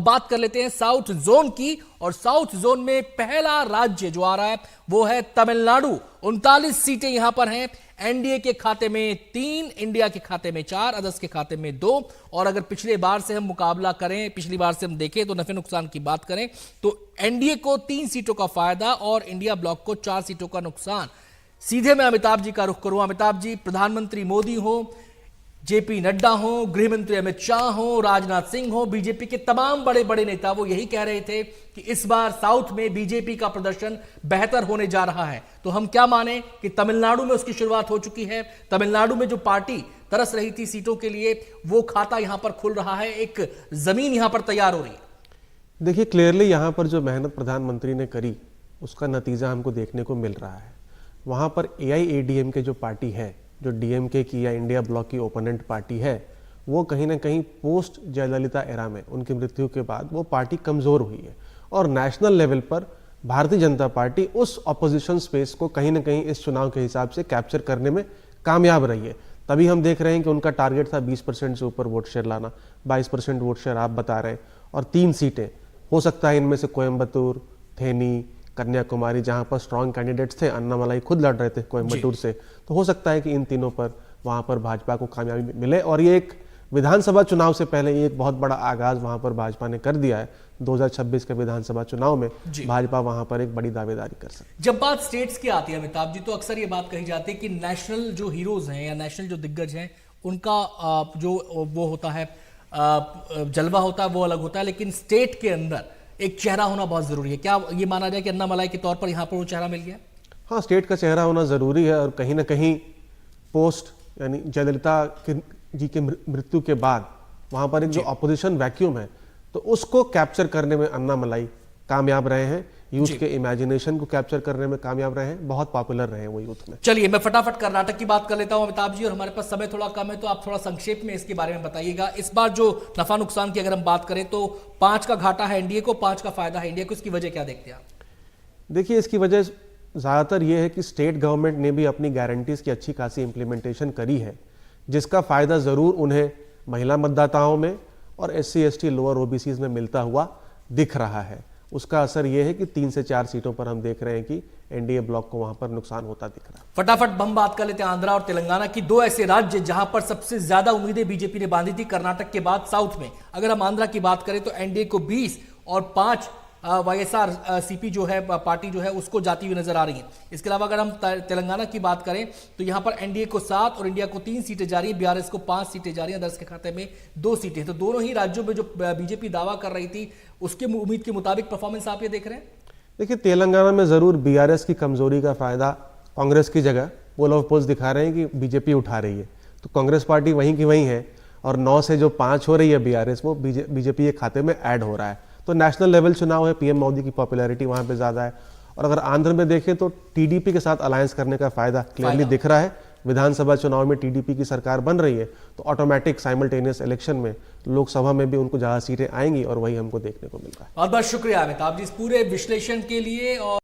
बात कर लेते हैं साउथ जोन की, और साउथ जोन में पहला राज्य जो आ रहा है वो है तमिलनाडु। 39 सीटें यहां पर हैं। एनडीए के खाते में 3, इंडिया के खाते में 4, अदर्स के खाते में 2। और अगर पिछले बार से हम मुकाबला करें, पिछली बार से हम देखें तो नफे नुकसान की बात करें तो एनडीए को 3 सीटों का फायदा और इंडिया ब्लॉक को 4 सीटों का नुकसान। सीधे मैं अमिताभ जी का रुख करूं। अमिताभ जी, प्रधानमंत्री मोदी हो, जेपी नड्डा हो, गृहमंत्री अमित शाह हो, राजनाथ सिंह हो, बीजेपी के तमाम बड़े बड़े नेता वो यही कह रहे थे कि इस बार साउथ में बीजेपी का प्रदर्शन बेहतर होने जा रहा है। तो हम क्या माने कि तमिलनाडु में उसकी शुरुआत हो चुकी है। तमिलनाडु में जो पार्टी तरस रही थी सीटों के लिए, वो खाता यहां पर खुल रहा है, एक जमीन यहां पर तैयार हो रही है। देखिए, क्लियरली यहां पर जो मेहनत प्रधानमंत्री ने करी उसका नतीजा हमको देखने को मिल रहा है। वहां पर AIADMK जो पार्टी है, जो DMK की या इंडिया ब्लॉक की ओपोनेंट पार्टी है, वो कहीं ना कहीं पोस्ट जयललिता एरा में, उनकी मृत्यु के बाद वो पार्टी कमज़ोर हुई है। और नेशनल लेवल पर भारतीय जनता पार्टी उस अपोजिशन स्पेस को कहीं ना कहीं इस चुनाव के हिसाब से कैप्चर करने में कामयाब रही है। तभी हम देख रहे हैं कि उनका टारगेट था 20% से ऊपर वोट शेयर लाना। 22% वोट शेयर आप बता रहे हैं, और 3 सीटें हो सकता है इनमें से कोयम्बतूर, थेनी, कन्याकुमारी, जहां पर स्ट्रांग कैंडिडेट्स थे, अन्नामलाई खुद लड़ रहे थे कोयम्बटूर से, तो हो सकता है कि इन तीनों पर वहां पर भाजपा को कामयाबी मिले। और ये एक विधानसभा चुनाव से पहले ये एक बहुत बड़ा आगाज वहां पर भाजपा ने कर दिया है। 2026 के विधानसभा चुनाव में भाजपा वहां पर एक बड़ी दावेदारी कर सकती है। जब बात स्टेट्स की आती है अमिताभ जी, तो अक्सर ये बात कही जाती है कि नेशनल जो हीरोज हैं या नेशनल जो दिग्गज हैं, उनका जो वो होता है जलवा होता है वो अलग होता है, लेकिन स्टेट के अंदर एक चेहरा होना बहुत जरूरी है। क्या ये माना जाए कि अन्नामलाई के तौर पर यहां पर वो चेहरा मिल गया? हाँ, स्टेट का चेहरा होना जरूरी है। और कहीं ना कहीं पोस्ट यानी जयललिता जी के मृत्यु के बाद वहां पर एक जो अपोजिशन वैक्यूम है, तो उसको कैप्चर करने में अन्नामलाई कामयाब रहे हैं। यूथ के इमेजिनेशन को कैप्चर करने में कामयाब रहे हैं, बहुत पॉपुलर रहे हैं वो यूथ में। चलिए मैं फटाफट कर्नाटक की बात कर लेता हूं अमिताभ जी, और हमारे पास समय थोड़ा कम है तो आप थोड़ा संक्षेप में इसके बारे में बताइएगा। इस बार जो नफा नुकसान की अगर हम बात करें तो 5 का घाटा है एनडीए को, 5 का फायदा है इंडिया को। इसकी वजह क्या देखते हैं आप? देखिए, इसकी वजह ज़्यादातर ये है कि स्टेट गवर्नमेंट ने भी अपनी गारंटीज़ की अच्छी खासी इंप्लीमेंटेशन करी है, जिसका फ़ायदा ज़रूर उन्हें महिला मतदाताओं में और SC ST लोअर OBCs में मिलता हुआ दिख रहा है। उसका असर यह है कि 3 से 4 सीटों पर हम देख रहे हैं कि एनडीए ब्लॉक को वहां पर नुकसान होता दिख रहा है। फटाफट हम बात कर लेते हैं आंध्रा और तेलंगाना की, 2 ऐसे राज्य जहां पर सबसे ज्यादा उम्मीदें बीजेपी ने बांधी थी कर्नाटक के बाद साउथ में। अगर हम आंध्रा की बात करें तो एनडीए को 20 और 5 YSR CP जो है पार्टी जो है उसको जाती हुई नजर आ रही है। इसके अलावा अगर हम तेलंगाना की बात करें तो यहां पर एनडीए को 7 और इंडिया को 3 सीटें जा रही है, BRS को 5 सीटें जा रही है, अदर्स के खाते में 2 सीटें। तो दोनों ही राज्यों में जो बीजेपी दावा कर रही थी उसके उम्मीद के मुताबिक परफॉर्मेंस आप ये देख रहे हैं? देखिए, तेलंगाना में जरूर BRS की कमजोरी का फायदा कांग्रेस की जगह वो लोग पोस्ट दिखा रहे हैं कि बीजेपी उठा रही है। तो कांग्रेस पार्टी वहीं की वहीं है, और 9 से जो 5 हो रही है BRS, वो बीजेपी के खाते में ऐड हो रहा है। तो नेशनल लेवल चुनाव है, PM मोदी की पॉपुलैरिटी वहां पे ज्यादा है। और अगर आंध्र में देखें तो TDP के साथ अलायंस करने का फायदा क्लियरली दिख रहा है। विधानसभा चुनाव में TDP की सरकार बन रही है, तो ऑटोमेटिक साइमल्टेनियस इलेक्शन में लोकसभा में भी उनको ज्यादा सीटें आएंगी, और वही हमको देखने को मिल रहा है। बहुत बहुत शुक्रिया अमिताभ जी इस पूरे विश्लेषण के लिए। और